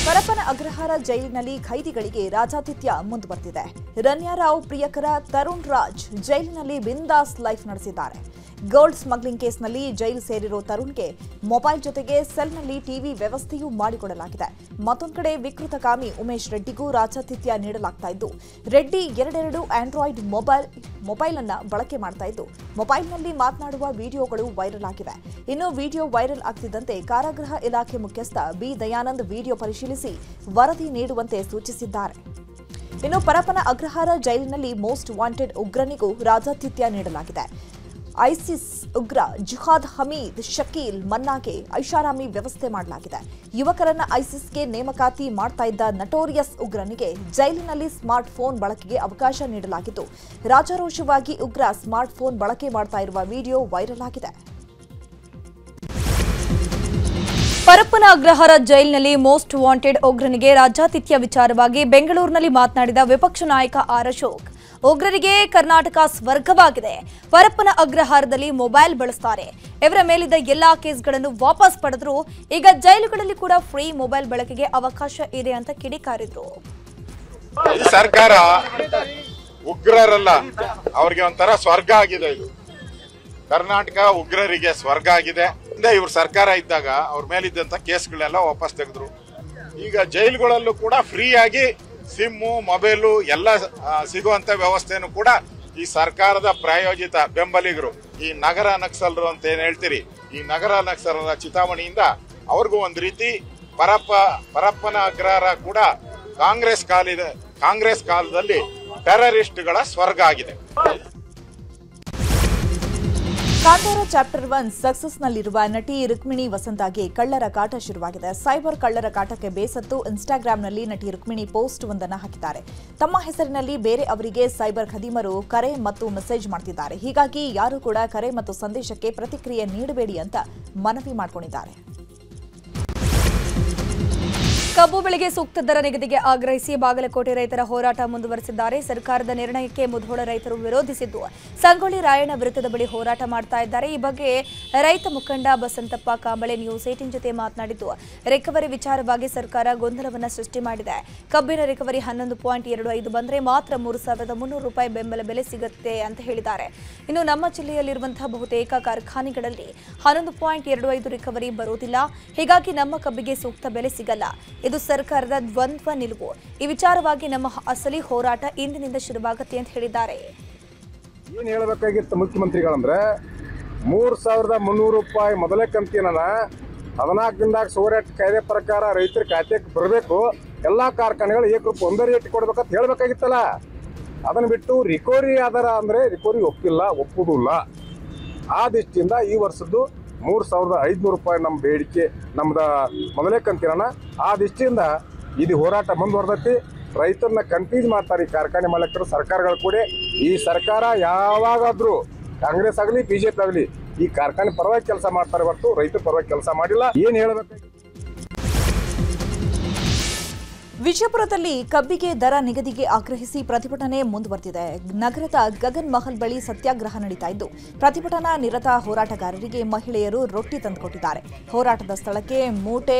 ಪರಪ್ಪನ ಅಗ್ರಹಾರ ಜೈಲಿನಲ್ಲಿ ಖೈದಿಗಳಿಗೆ ರಾಜಾತಿಥ್ಯ ಮುಂದುವರೆದಿದೆ. ರನ್ಯಾರಾವ್ ಪ್ರಿಯಕರ ತರುಣ್ ರಾಜ್ ಜೈಲಿನಲ್ಲಿ ಬಿಂದಾಸ್ ಲೈಫ್ ನಡೆಸಿದ್ದಾರೆ. ಗೋಲ್ಡ್ ಸ್ಮಗ್ಲಿಂಗ್ ಕೇಸ್ನಲ್ಲಿ ಜೈಲು ಸೇರಿರೋ ತರುಣ್ಗೆ ಮೊಬೈಲ್ ಜೊತೆಗೆ ಸೆಲ್ನಲ್ಲಿ ಟಿವಿ ವ್ಯವಸ್ಥೆಯೂ ಮಾಡಿಕೊಡಲಾಗಿದೆ. ಮತ್ತೊಂದು ಕಡೆ ವಿಕೃತಕಾಮಿ ಉಮೇಶ್ ರೆಡ್ಡಿಗೂ ರಾಜಾತಿಥ್ಯ ನೀಡಲಾಗ್ತಾ ಇದ್ದು, ರೆಡ್ಡಿ ಎರಡೆರಡು ಆಂಡ್ರಾಯ್ಡ್ ಮೊಬೈಲ್ ಅನ್ನ ಬಳಕೆ ಮಾಡ್ತಾ ಇದ್ದು, ಮೊಬೈಲ್ನಲ್ಲಿ ಮಾತನಾಡುವ ವಿಡಿಯೋಗಳು ವೈರಲ್ ಆಗಿವೆ. ಇನ್ನು ವಿಡಿಯೋ ವೈರಲ್ ಆಗ್ತಿದ್ದಂತೆ ಕಾರಾಗೃಹ ಇಲಾಖೆ ಮುಖ್ಯಸ್ಥ ಬಿ ದಯಾನಂದ್ ವಿಡಿಯೋ ಪರಿಶೀಲಿಸಿ ವರದಿ ನೀಡುವಂತೆ ಸೂಚಿಸಿದ್ದಾರೆ. ಇನ್ನು ಪರಪ್ಪನ ಅಗ್ರಹಾರ ಜೈಲಿನಲ್ಲಿ ಮೋಸ್ಟ್ ವಾಂಟೆಡ್ ಉಗ್ರನಿಗೂ ರಾಜಾತಿಥ್ಯ ನೀಡಲಾಗಿದೆ. ಐಸಿಸ್ ಉಗ್ರ ಜಿಹಾದ್ ಹಮೀದ್ ಶಕೀಲ್ ಮನ್ನಾಗೆ ಐಷಾರಾಮಿ ವ್ಯವಸ್ಥೆ ಮಾಡಲಾಗಿದೆ. ಯುವಕರನ್ನ ಐಸಿಸ್ಗೆ ನೇಮಕಾತಿ ಮಾಡ್ತಾ ಇದ್ದ ನಟೋರಿಯಸ್ ಉಗ್ರನಿಗೆ ಜೈಲಿನಲ್ಲಿ ಸ್ಮಾರ್ಟ್ ಫೋನ್ ಬಳಕೆಗೆ ಅವಕಾಶ ನೀಡಲಾಗಿದ್ದು, ರಾಜಾರೋಷವಾಗಿ ಉಗ್ರ ಸ್ಮಾರ್ಟ್ ಫೋನ್ ಬಳಕೆ ಮಾಡ್ತಾ ಇರುವ ವಿಡಿಯೋ ವೈರಲ್ ಆಗಿದೆ. ಪರಪ್ಪನ ಅಗ್ರಹಾರ ಜೈಲಿನಲ್ಲಿ ಮೋಸ್ಟ್ ವಾಂಟೆಡ್ ಉಗ್ರನಿಗೆ ರಾಜಾತಿಥ್ಯ ವಿಚಾರವಾಗಿ ಬೆಂಗಳೂರಿನಲ್ಲಿ ಮಾತನಾಡಿದ ವಿಪಕ್ಷ ನಾಯಕ ಆರ್ ಅಶೋಕ್, ಉಗ್ರರಿಗೆ ಕರ್ನಾಟಕ ಸ್ವರ್ಗವಾಗಿದೆ. ಪರಪ್ಪನ ಅಗ್ರಹಾರದಲ್ಲಿ ಮೊಬೈಲ್ ಬಳಸ್ತಾರೆ. ಇವರ ಮೇಲಿದ್ದ ಎಲ್ಲಾ ಕೇಸ್ಗಳನ್ನು ವಾಪಸ್ ಪಡೆದ್ರು. ಈಗ ಜೈಲುಗಳಲ್ಲಿ ಕೂಡ ಫ್ರೀ ಮೊಬೈಲ್ ಬಳಕೆಗೆ ಅವಕಾಶ ಇದೆ ಅಂತ ಕಿಡಿಕಾರಿದ್ರು. ಸರ್ಕಾರ ಉಗ್ರರಲ್ಲ, ಅವ್ರಿಗೆ ಒಂಥರ ಸ್ವರ್ಗ ಆಗಿದೆ. ಇದು ಕರ್ನಾಟಕ ಉಗ್ರರಿಗೆ ಸ್ವರ್ಗ ಆಗಿದೆ. ಇವ್ರ ಸರ್ಕಾರ ಇದ್ದಾಗ ಅವ್ರ ಮೇಲಿದ್ದಂತ ಕೇಸ್ಗಳೆಲ್ಲ ವಾಪಸ್ ತೆಗೆದ್ರು. ಈಗ ಜೈಲುಗಳಲ್ಲೂ ಕೂಡ ಫ್ರೀ ಆಗಿ ಸಿಮ್ಮು ಮೊಬೈಲು ಎಲ್ಲ ಸಿಗುವಂತ ವ್ಯವಸ್ಥೆನೂ ಕೂಡ ಈ ಸರ್ಕಾರದ ಪ್ರಾಯೋಜಿತ ಬೆಂಬಲಿಗರು, ಈ ನಗರ ನಕ್ಸಲರು ಅಂತ ಏನ್ ಹೇಳ್ತೀರಿ, ಈ ನಗರ ನಕ್ಸಲರ ಚಿತಾವಣೆಯಿಂದ ಅವ್ರಿಗೂ ಒಂದ್ ರೀತಿ ಪರಪ್ಪನ ಅಗ್ರಹಾರ ಕೂಡ ಕಾಂಗ್ರೆಸ್ ಕಾಲದಲ್ಲಿ ಟೆರರಿಸ್ಟ್ಗಳ ಸ್ವರ್ಗ ಆಗಿದೆ. ಕಾಂತಾರ ಚಾಪ್ಟರ್ 1 ಸಕ್ಸಸ್ನಲ್ಲಿರುವ ನಟಿ ರುಕ್ಮಿಣಿ ವಸಂತಾಗೆ ಕಳ್ಳರ ಕಾಟ ಶುರುವಾಗಿದೆ. ಸೈಬರ್ ಕಳ್ಳರ ಕಾಟಕ್ಕೆ ಬೇಸತ್ತು ಇನ್ಸ್ಟಾಗ್ರಾಂನಲ್ಲಿ ನಟಿ ರುಕ್ಮಿಣಿ ಪೋಸ್ಟ್ ಒಂದನ್ನು ಹಾಕಿದ್ದಾರೆ. ತಮ್ಮ ಹೆಸರಿನಲ್ಲಿ ಬೇರೆ ಅವರಿಗೆ ಸೈಬರ್ ಖದೀಮರು ಕರೆ ಮತ್ತು ಮೆಸೇಜ್ ಮಾಡ್ತಿದ್ದಾರೆ. ಹೀಗಾಗಿ ಯಾರು ಕೂಡ ಕರೆ ಮತ್ತು ಸಂದೇಶಕ್ಕೆ ಪ್ರತಿಕ್ರಿಯೆ ನೀಡಬೇಡಿ ಅಂತ ಮನವಿ ಮಾಡಿಕೊಂಡಿದ್ದಾರೆ. ಕಬ್ಬು ಬೆಳೆಗೆ ಸೂಕ್ತ ದರ ನಿಗದಿಗೆ ಆಗ್ರಹಿಸಿ ಬಾಗಲಕೋಟೆ ರೈತರ ಹೋರಾಟ ಮುಂದುವರೆಸಿದ್ದಾರೆ. ಸರ್ಕಾರದ ನಿರ್ಣಯಕ್ಕೆ ಮುಧೋಳ ರೈತರು ವಿರೋಧಿಸಿದ್ದು, ಸಂಗೊಳ್ಳಿ ರಾಯಣ್ಣ ವೃತ್ತದ ಬಳಿ ಹೋರಾಟ ಮಾಡ್ತಾ ಇದ್ದಾರೆ. ಈ ಬಗ್ಗೆ ರೈತ ಮುಖಂಡ ಬಸಂತಪ್ಪ ಕಾಂಬಳೆ ನ್ಯೂಸ್ 18 ಜೊತೆ ಮಾತನಾಡಿದ್ದು, ರಿಕವರಿ ವಿಚಾರವಾಗಿ ಸರ್ಕಾರ ಗೊಂದಲವನ್ನು ಸೃಷ್ಟಿ ಮಾಡಿದೆ. ಕಬ್ಬಿನ ರಿಕವರಿ 11.25 ಬಂದರೆ ಮಾತ್ರ 3,300 ರೂಪಾಯಿ ಬೆಂಬಲ ಬೆಲೆ ಸಿಗುತ್ತೆ ಅಂತ ಹೇಳಿದ್ದಾರೆ. ಇನ್ನು ನಮ್ಮ ಜಿಲ್ಲೆಯಲ್ಲಿರುವಂತಹ ಬಹುತೇಕ ಕಾರ್ಖಾನೆಗಳಲ್ಲಿ 11.25 ರಿಕವರಿ ಬರುವುದಿಲ್ಲ. ಹೀಗಾಗಿ ನಮ್ಮ ಕಬ್ಬಿಗೆ ಸೂಕ್ತ ಬೆಲೆ ಸಿಗಲ್ಲ. ಇದು ಸರ್ಕಾರದ ದ್ವಂದ್ವ ನಿಲುವು. ಈ ವಿಚಾರವಾಗಿ ನಮ್ಮ ಅಸಲಿ ಹೋರಾಟ ಇಂದಿನಿಂದ ಶುರುವಾಗುತ್ತೆ ಅಂತ ಹೇಳಿದ್ದಾರೆ. ಏನು ಹೇಳಬೇಕಾಗಿತ್ತು ಮುಖ್ಯಮಂತ್ರಿಗಳಂದ್ರೆ 3,300 ರೂಪಾಯಿ ಮೊದಲೇ ಕಂತಿನ 14 ದಿನದಾಗ ಸೋರೆಟ್ ಕಾಯ್ದೆ ಪ್ರಕಾರ ರೈತರ ಖಾತೆಗೆ ಬರಬೇಕು. ಎಲ್ಲಾ ಕಾರ್ಖಾನೆಗಳು ಏಕರೂಪ ಒಂದೇ ರೇಟ್ ಕೊಡ್ಬೇಕಂತ ಹೇಳ್ಬೇಕಾಗಿತ್ತಲ್ಲ. ಅದನ್ನ ಬಿಟ್ಟು ರಿಕವರಿ ಆಧಾರ ಅಂದ್ರೆ ರಿಕವರಿ ಒಪ್ಪುದಿಲ್ಲ. ಆ ದೃಷ್ಟಿಯಿಂದ ಈ ವರ್ಷದ್ದು 3,500 ರೂಪಾಯಿ ನಮ್ಮ ಬೇಡಿಕೆ, ನಮ್ದು ಮೊದಲೇ ಕಂತಿನ. ಆ ದೃಷ್ಟಿಯಿಂದ ಇದು ಹೋರಾಟ ಮುಂದುವರೆದೈತಿ. ರೈತರನ್ನ ಕನ್ಫ್ಯೂಸ್ ಮಾಡ್ತಾರೆ ಈ ಕಾರ್ಖಾನೆ ಮಾಲೀಕರು, ಸರ್ಕಾರಗಳು ಕೂಡ. ಈ ಸರ್ಕಾರ ಯಾವಾಗಾದ್ರೂ ಕಾಂಗ್ರೆಸ್ ಆಗಲಿ ಬಿಜೆಪಿ ಆಗಲಿ ಈ ಕಾರ್ಖಾನೆ ಪರವಾಗಿ ಕೆಲಸ ಮಾಡ್ತಾರೆ ಹೊರತು ರೈತರ ಪರವಾಗಿ ಕೆಲಸ ಮಾಡಿಲ್ಲ. ಏನ್ ಹೇಳಬೇಕು? ವಿಜಯಪುರದಲ್ಲಿ ಕಬ್ಬಿಗೆ ದರ ನಿಗದಿಗೆ ಆಗ್ರಹಿಸಿ ಪ್ರತಿಭಟನೆ ಮುಂದುವರೆದಿದೆ. ನಗರದ ಗಗನ್ ಮಹಲ್ ಬಳಿ ಸತ್ಯಾಗ್ರಹ ನಡೀತಾ ಇದ್ದು, ಪ್ರತಿಭಟನಾ ನಿರತ ಹೋರಾಟಗಾರರಿಗೆ ಮಹಿಳೆಯರು ರೊಟ್ಟಿ ತಂದುಕೊಟ್ಟಿದ್ದಾರೆ. ಹೋರಾಟದ ಸ್ಥಳಕ್ಕೆ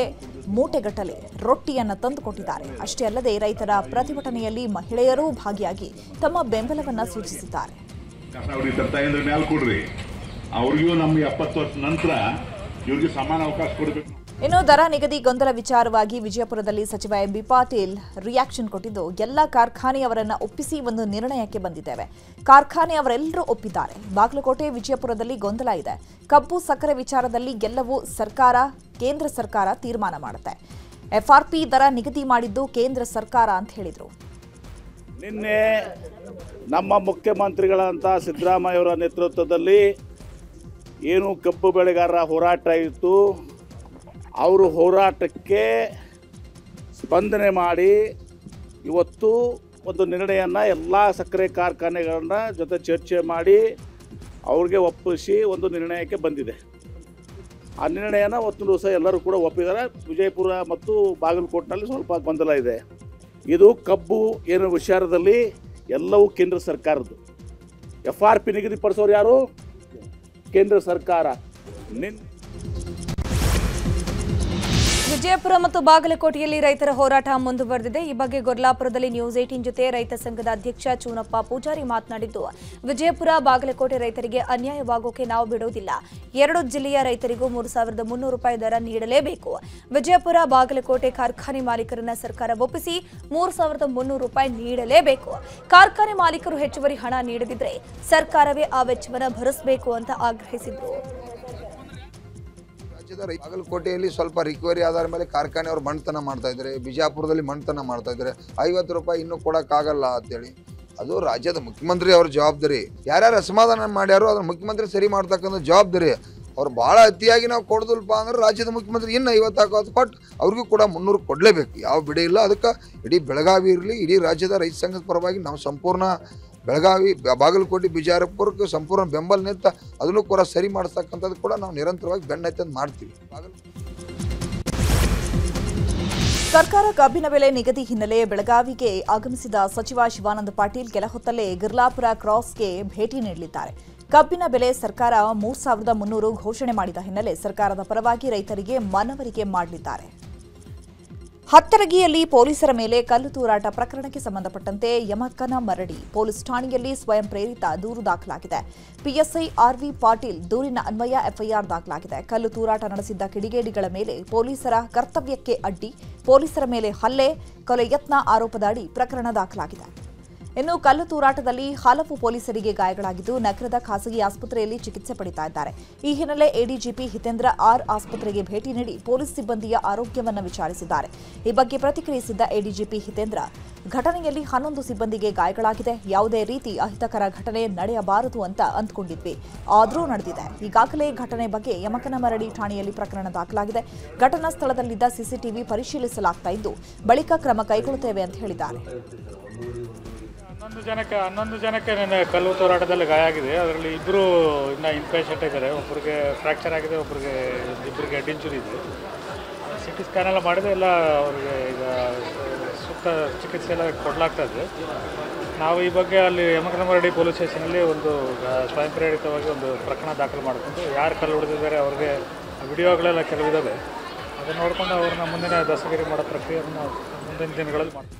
ಮೂಟೆಗಟ್ಟಲೆ ರೊಟ್ಟಿಯನ್ನು ತಂದುಕೊಟ್ಟಿದ್ದಾರೆ. ಅಷ್ಟೇ ಅಲ್ಲದೆ ರೈತರ ಪ್ರತಿಭಟನೆಯಲ್ಲಿ ಮಹಿಳೆಯರೂ ಭಾಗಿಯಾಗಿ ತಮ್ಮ ಬೆಂಬಲವನ್ನು ಸೂಚಿಸಿದ್ದಾರೆ. ಇನ್ನು ದರ ನಿಗದಿ ಗೊಂದಲ ವಿಚಾರವಾಗಿ ವಿಜಯಪುರದಲ್ಲಿ ಸಚಿವ ಎಂಬಿ ಪಾಟೀಲ್ ರಿಯಾಕ್ಷನ್ ಕೊಟ್ಟಿದ್ದು, ಎಲ್ಲ ಕಾರ್ಖಾನೆಯವರನ್ನ ಒಪ್ಪಿಸಿ ಒಂದು ನಿರ್ಣಯಕ್ಕೆ ಬಂದಿದ್ದೇವೆ. ಕಾರ್ಖಾನೆಯವರೆಲ್ಲರೂ ಒಪ್ಪಿದ್ದಾರೆ. ಬಾಗಲಕೋಟೆ ವಿಜಯಪುರದಲ್ಲಿ ಗೊಂದಲ ಇದೆ. ಕಬ್ಬು ಸಕ್ಕರೆ ವಿಚಾರದಲ್ಲಿ ಗೆಲ್ಲವು ಕೇಂದ್ರ ಸರ್ಕಾರ ತೀರ್ಮಾನ ಮಾಡುತ್ತೆ. FRP ದರ ನಿಗದಿ ಮಾಡಿದ್ದು ಕೇಂದ್ರ ಸರ್ಕಾರ ಅಂತ ಹೇಳಿದ್ರು. ನಿನ್ನೆ ನಮ್ಮ ಮುಖ್ಯಮಂತ್ರಿಗಳಂತ ಸಿದ್ದರಾಮಯ್ಯವರ ನೇತೃತ್ವದಲ್ಲಿ ಏನು ಕಬ್ಬು ಬೆಳೆಗಾರರ ಹೋರಾಟ ಇತ್ತು, ಅವರು ಹೋರಾಟಕ್ಕೆ ಸ್ಪಂದನೆ ಮಾಡಿ ಇವತ್ತು ಒಂದು ನಿರ್ಣಯನ ಎಲ್ಲ ಸಕ್ಕರೆ ಕಾರ್ಖಾನೆಗಳನ್ನ ಜೊತೆ ಚರ್ಚೆ ಮಾಡಿ ಅವ್ರಿಗೆ ಒಪ್ಪಿಸಿ ಒಂದು ನಿರ್ಣಯಕ್ಕೆ ಬಂದಿದೆ. ಆ ನಿರ್ಣಯನ ಒಂದು ದಿವಸ ಎಲ್ಲರೂ ಕೂಡ ಒಪ್ಪಿದ್ದಾರೆ. ವಿಜಯಪುರ ಮತ್ತು ಬಾಗಲಕೋಟೆನಲ್ಲಿ ಸ್ವಲ್ಪ ಗೊಂದಲ ಇದೆ. ಇದು ಕಬ್ಬು ಏನು ವಿಚಾರದಲ್ಲಿ ಎಲ್ಲವೂ ಕೇಂದ್ರ ಸರ್ಕಾರದ್ದು. FRP ನಿಗದಿಪಡಿಸೋರು ಯಾರು? ಕೇಂದ್ರ ಸರ್ಕಾರ. ವಿಜಯಪುರ ಮತ್ತು ಬಾಗಲಕೋಟೆಯಲ್ಲಿ ರೈತರ ಹೋರಾಟ ಮುಂದುವರೆದಿದೆ. ಈ ಬಗ್ಗೆ ಗೊರ್ಲಾಪುರದಲ್ಲಿ ನ್ಯೂಸ್ 18 ಜೊತೆ ರೈತ ಸಂಘದ ಅಧ್ಯಕ್ಷ ಚೂನಪ್ಪ ಪೂಜಾರಿ ಮಾತನಾಡಿದ್ದು, ವಿಜಯಪುರ ಬಾಗಲಕೋಟೆ ರೈತರಿಗೆ ಅನ್ಯಾಯವಾಗೋಕೆ ನಾವು ಬಿಡುವುದಿಲ್ಲ. 2 ಜಿಲ್ಲೆಯ ರೈತರಿಗೂ 3,300 ರೂಪಾಯಿ ದರ ನೀಡಲೇಬೇಕು. ವಿಜಯಪುರ ಬಾಗಲಕೋಟೆ ಕಾರ್ಖಾನೆ ಮಾಲೀಕರನ್ನ ಸರ್ಕಾರ ಒಪ್ಪಿಸಿ 3,300 ರೂಪಾಯಿ ನೀಡಲೇಬೇಕು. ಕಾರ್ಖಾನೆ ಮಾಲೀಕರು ಹೆಚ್ಚುವರಿ ಹಣ ನೀಡದಿದ್ರೆ ಸರ್ಕಾರವೇ ಆ ವೆಚ್ಚವನ್ನು ಭರಿಸಬೇಕು ಅಂತ ಆಗ್ರಹಿಸಿದರು. ಬಾಗಲಕೋಟೆಯಲ್ಲಿ ಸ್ವಲ್ಪ ರಿಕವರಿ ಆಧಾರ ಮೇಲೆ ಕಾರ್ಖಾನೆಯವರು ಮಣ್ತನ ಮಾಡ್ತಾ ಇದ್ದಾರೆ, ಬಿಜಾಪುರದಲ್ಲಿ ಮಣ್ತನ ಮಾಡ್ತಾ ಇದ್ದಾರೆ. 50 ರೂಪಾಯಿ ಇನ್ನೂ ಕೊಡೋಕ್ಕಾಗಲ್ಲ ಅಂತೇಳಿ ಅದು ರಾಜ್ಯದ ಮುಖ್ಯಮಂತ್ರಿ ಅವ್ರ ಜವಾಬ್ದಾರಿ. ಯಾರ್ಯಾರು ಅಸಮಾಧಾನ ಮಾಡ್ಯಾರೋ ಅದನ್ನ ಮುಖ್ಯಮಂತ್ರಿ ಸರಿ ಮಾಡ್ತಕ್ಕಂಥ ಜವಾಬ್ದಾರಿ ಅವ್ರು. ಭಾಳ ಅತಿಯಾಗಿ ನಾವು ಕೊಡೋದಿಲ್ಪ ಅಂದ್ರೆ ರಾಜ್ಯದ ಮುಖ್ಯಮಂತ್ರಿ ಇನ್ನು 50 ಕೊಟ್ಟು ಅವ್ರಿಗೂ ಕೂಡ 300 ಕೊಡಲೇಬೇಕು. ಯಾವ ಬಿಡಿ ಇಲ್ಲ. ಅದಕ್ಕೆ ಇಡೀ ಬೆಳಗಾವಿ ಇರಲಿ, ಇಡೀ ರಾಜ್ಯದ ರೈತ ಸಂಘದ ಪರವಾಗಿ ನಾವು ಸಂಪೂರ್ಣ ಬೆಳಗಾವಿ, ಬಾಗಲಕೋಟೆ, ಬಿಜಾಪುರಕ್ಕೆ ಸಂಪೂರ್ಣ ಬೆಂಬಲ ನಿಂತ ಅದನ್ನು ಕೂಡ ಸರಿ ಮಾಡಿಸ್ತಕ್ಕಂಥದ್ದು ಕೂಡ ನಾವು ನಿರಂತರವಾಗಿ ಬೆನ್ನೈತೆ ಮಾಡ್ತೀವಿ. ಸರ್ಕಾರ ಕಬ್ಬಿನ ಬೆಲೆ ನಿಗದಿ ಹಿನ್ನೆಲೆ ಬೆಳಗಾವಿಗೆ ಆಗಮಿಸಿದ ಸಚಿವ ಶಿವಾನಂದ ಪಾಟೀಲ್ ಕೆಲ ಹೊತ್ತಲ್ಲೇ ಗಿರ್ಲಾಪುರ ಕ್ರಾಸ್ಗೆ ಭೇಟಿ ನೀಡಲಿದ್ದಾರೆ. ಕಬ್ಬಿನ ಬೆಲೆ ಸರ್ಕಾರ 3,300 ಘೋಷಣೆ ಮಾಡಿದ ಹಿನ್ನೆಲೆ ಸರ್ಕಾರದ ಪರವಾಗಿ ರೈತರಿಗೆ ಮನವರಿಕೆ ಮಾಡಲಿದ್ದಾರೆ. ಹತ್ತರಗಿಯಲ್ಲಿ ಪೊಲೀಸರ ಮೇಲೆ ಕಲ್ಲು ತೂರಾಟ ಪ್ರಕರಣಕ್ಕೆ ಸಂಬಂಧಪಟ್ಟಂತೆ ಯಮಕನಮರಡಿ ಪೊಲೀಸ್ ಠಾಣೆಯಲ್ಲಿ ಸ್ವಯಂ ಪ್ರೇರಿತ ದೂರು ದಾಖಲಾಗಿದೆ. ಪಿಎಸ್ಐ ಆರ್ವಿ ಪಾಟೀಲ್ ದೂರಿನ ಅನ್ವಯ ಎಫ್ಐಆರ್ ದಾಖಲಾಗಿದೆ. ಕಲ್ಲು ತೂರಾಟ ನಡೆಸಿದ್ದ ಕಿಡಿಗೇಡಿಗಳ ಮೇಲೆ ಪೊಲೀಸರ ಕರ್ತವ್ಯಕ್ಕೆ ಅಡ್ಡಿ, ಪೊಲೀಸರ ಮೇಲೆ ಹಲ್ಲೆ, ಕೊಲೆ ಯತ್ನ ಆರೋಪದಡಿ ಪ್ರಕರಣ ದಾಖಲಾಗಿದೆ. ಇನ್ನು ಕಲ್ಲು ತೂರಾಟದಲ್ಲಿ ಹಲವು ಪೊಲೀಸರಿಗೆ ಗಾಯಗಳಾಗಿದ್ದು ನಗರದ ಖಾಸಗಿ ಆಸ್ಪತ್ರೆಯಲ್ಲಿ ಚಿಕಿತ್ಸೆ ಪಡೆಯುತ್ತಾ ಇದ್ದಾರೆ. ಈ ಹಿನ್ನೆಲೆ ಎಡಿಜಿಪಿ ಹಿತೇಂದ್ರ ಆರ್ ಆಸ್ಪತ್ರೆಗೆ ಭೇಟಿ ನೀಡಿ ಪೊಲೀಸ್ ಸಿಬ್ಬಂದಿಯ ಆರೋಗ್ಯವನ್ನು ವಿಚಾರಿಸಿದ್ದಾರೆ. ಈ ಬಗ್ಗೆ ಪ್ರತಿಕ್ರಿಯಿಸಿದ್ದ ಎಡಿಜಿಪಿ ಹಿತೇಂದ್ರ, ಘಟನೆಯಲ್ಲಿ 11 ಸಿಬ್ಬಂದಿಗೆ ಗಾಯಗಳಾಗಿದೆ. ಯಾವುದೇ ರೀತಿ ಅಹಿತಕರ ಘಟನೆ ನಡೆಯಬಾರದು ಅಂತ ಅಂದ್ಕೊಂಡಿದ್ವಿ, ಆದರೂ ನಡೆದಿದೆ. ಈಗಾಗಲೇ ಘಟನೆ ಬಗ್ಗೆ ಯಮಕನಮರಡಿ ಠಾಣೆಯಲ್ಲಿ ಪ್ರಕರಣ ದಾಖಲಾಗಿದೆ. ಘಟನಾ ಸ್ಥಳದಲ್ಲಿದ್ದ ಸಿಸಿಟಿವಿ ಪರಿಶೀಲಿಸಲಾಗ್ತಾ ಇದ್ದು ಬಳಿಕ ಕ್ರಮ ಕೈಗೊಳ್ಳುತ್ತೇವೆ ಅಂತ ಹೇಳಿದ್ದಾರೆ. 11 ಜನಕ್ಕೆ ನನ್ನ ಕಲ್ಲು ತೂರಾಟದಲ್ಲಿ ಗಾಯ ಆಗಿದೆ. ಅದರಲ್ಲಿ 2 ಇನ್ನು ಇನ್ಪೇಷೆಂಟ್ ಇದ್ದಾರೆ. ಒಬ್ಬರಿಗೆ ಫ್ರ್ಯಾಕ್ಚರ್ ಆಗಿದೆ, ಇಬ್ಬರಿಗೆ ಹೆಡ್ ಇಂಜುರಿ ಇದೆ. ಸಿಟಿ ಸ್ಕ್ಯಾನ್ ಎಲ್ಲ ಮಾಡಿದೆ, ಎಲ್ಲ ಅವರಿಗೆ ಈಗ ಸೂಕ್ತ ಚಿಕಿತ್ಸೆ ಎಲ್ಲ ಕೊಡಲಾಗ್ತಾ ಇದೆ. ನಾವು ಈ ಬಗ್ಗೆ ಅಲ್ಲಿ ಯಮಕನಮರಡಿ ಪೊಲೀಸ್ ಸ್ಟೇಷನಲ್ಲಿ ಒಂದು ಸ್ವಯಂ ಪ್ರೇರಿತವಾಗಿ ಒಂದು ಪ್ರಕರಣ ದಾಖಲು ಮಾಡಿಕೊಂಡು ಯಾರು ಕಲ್ಲು ಹೊಡೆದಿದ್ದಾರೆ ಅವ್ರಿಗೆ ವಿಡಿಯೋಗಳೆಲ್ಲ ಕೆಲವಿದ್ದಾವೆ. ಅದನ್ನು ನೋಡಿಕೊಂಡು ಅವ್ರನ್ನ ಮುಂದಿನ ದಸ್ತಗಿರಿ ಮಾಡೋ ಪ್ರಕ್ರಿಯೆಯನ್ನು ಮುಂದಿನ ದಿನಗಳಲ್ಲಿ ಮಾಡ್ತೀವಿ.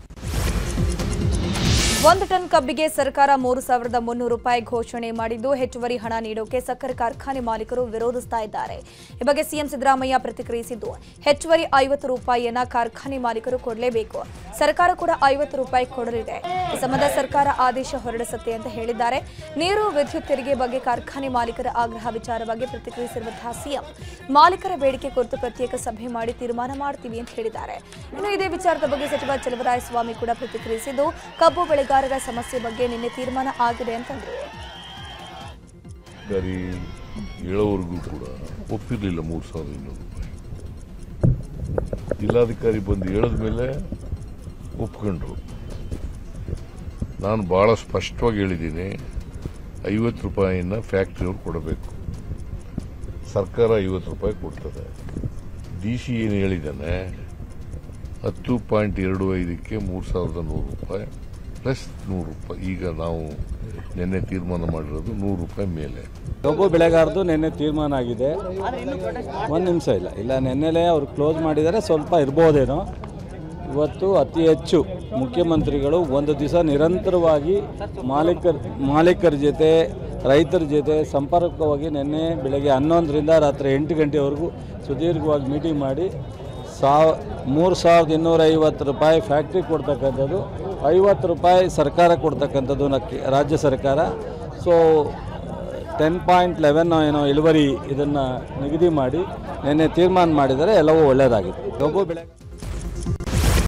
1 ಟನ್ ಕಬ್ಬಿಗೆ ಸರ್ಕಾರ 3,300 ರೂಪಾಯಿ ಘೋಷಣೆ ಮಾಡಿದ್ದು ಹೆಚ್ಚುವರಿ ಹಣ ನೀಡೋಕೆ ಸಕ್ಕರೆ ಕಾರ್ಖಾನೆ ಮಾಲೀಕರು ವಿರೋಧಿಸ್ತಾ ಇದ್ದಾರೆ. ಈ ಬಗ್ಗೆ ಸಿಎಂ ಸಿದ್ದರಾಮಯ್ಯ ಪ್ರತಿಕ್ರಿಯಿಸಿದ್ದು, ಹೆಚ್ಚುವರಿ 50 ರೂಪಾಯಿಯನ್ನ ಕಾರ್ಖಾನೆ ಮಾಲೀಕರು ಕೊಡಲೇಬೇಕು. ಸರ್ಕಾರ ಕೂಡ 50 ರೂಪಾಯಿ ಕೊಡಲಿದೆ. ಈ ಸಂಬಂಧ ಸರ್ಕಾರ ಆದೇಶ ಹೊರಡಿಸುತ್ತೆ ಅಂತ ಹೇಳಿದ್ದಾರೆ. ನೀರು, ವಿದ್ಯುತ್ ತೆರಿಗೆ ಬಗ್ಗೆ ಕಾರ್ಖಾನೆ ಮಾಲೀಕರ ಆಗ್ರಹ ವಿಚಾರವಾಗಿ ಪ್ರತಿಕ್ರಿಯಿಸಿರುವಂತಹ ಸಿಎಂ, ಮಾಲೀಕರ ಬೇಡಿಕೆ ಕುರಿತು ಪ್ರತ್ಯೇಕ ಸಭೆ ಮಾಡಿ ತೀರ್ಮಾನ ಮಾಡ್ತೀವಿ ಅಂತ ಹೇಳಿದ್ದಾರೆ. ಇನ್ನು ಇದೇ ವಿಚಾರದ ಬಗ್ಗೆ ಸಚಿವ ಚಲುವರಾಯಸ್ವಾಮಿ ಕೂಡ ಪ್ರತಿಕ್ರಿಯಿಸಿದ್ದು, ಕಬ್ಬು ಬೆಳೆಗಾರರ ಸಮಸ್ಯೆ ಬಗ್ಗೆ ನಿನ್ನೆ ತೀರ್ಮಾನ ಆಗಿದೆ ಅಂತಂದ್ರು. ಹೇಳೋವರೆಗೂ ಕೂಡ ಒಪ್ಪಿರಲಿಲ್ಲ 3,200 ರೂಪಾಯಿ. ಜಿಲ್ಲಾಧಿಕಾರಿ ಬಂದು ಹೇಳಿದ ಮೇಲೆ ಒಪ್ಕೊಂಡ್ರು. ನಾನು ಬಹಳ ಸ್ಪಷ್ಟವಾಗಿ ಹೇಳಿದ್ದೀನಿ, 50 ರೂಪಾಯಿನ ಫ್ಯಾಕ್ಟ್ರಿಯವ್ರು ಕೊಡಬೇಕು. ಸರ್ಕಾರ 50 ರೂಪಾಯಿ ಕೊಡ್ತದೆ. DC ಏನು ಹೇಳಿದ್ದಾನೆ, 10.25ಕ್ಕೆ 3,100 ರೂಪಾಯಿ ಪ್ಲಸ್ 100 ರೂಪಾಯಿ. ಈಗ ನಾವು ನಿನ್ನೆ ತೀರ್ಮಾನ ಮಾಡಿರೋದು 100 ರೂಪಾಯಿ ಮೇಲೆ. ಕಬ್ಬು ಬೆಳೆಗಾರದು ನಿನ್ನೆ ತೀರ್ಮಾನ ಆಗಿದೆ. 1 ನಿಮಿಷ ಇಲ್ಲ ನಿನ್ನೆಲೇ ಅವ್ರು ಕ್ಲೋಸ್ ಮಾಡಿದರೆ ಸ್ವಲ್ಪ ಇರ್ಬೋದೇನೋ. ಇವತ್ತು ಅತಿ ಹೆಚ್ಚು ಮುಖ್ಯಮಂತ್ರಿಗಳು ಒಂದು ದಿವಸ ನಿರಂತರವಾಗಿ ಮಾಲೀಕರ ಜೊತೆ, ರೈತರ ಜೊತೆ ಸಂಪರ್ಕವಾಗಿ ನಿನ್ನೆ ಬೆಳಗ್ಗೆ 11ರಿಂದ ರಾತ್ರಿ 8 ಗಂಟೆವರೆಗೂ ಸುದೀರ್ಘವಾಗಿ ಮೀಟಿಂಗ್ ಮಾಡಿ 3,250 ರೂಪಾಯಿ ಫ್ಯಾಕ್ಟ್ರಿ ಕೊಡ್ತಕ್ಕಂಥದ್ದು, 50 ರೂಪಾಯಿ ಸರ್ಕಾರ ಕೊಡ್ತಕ್ಕಂಥದ್ದು ರಾಜ್ಯ ಸರ್ಕಾರ. ಸೊ 10.11 ಏನೋ ಇಳುವರಿ ಇದನ್ನು ನಿಗದಿ ಮಾಡಿ ನಿನ್ನೆ ತೀರ್ಮಾನ ಮಾಡಿದರೆ ಎಲ್ಲವೂ ಒಳ್ಳೆಯದಾಗಿದೆ. ಕಬ್ಬು ಬೆಳೆ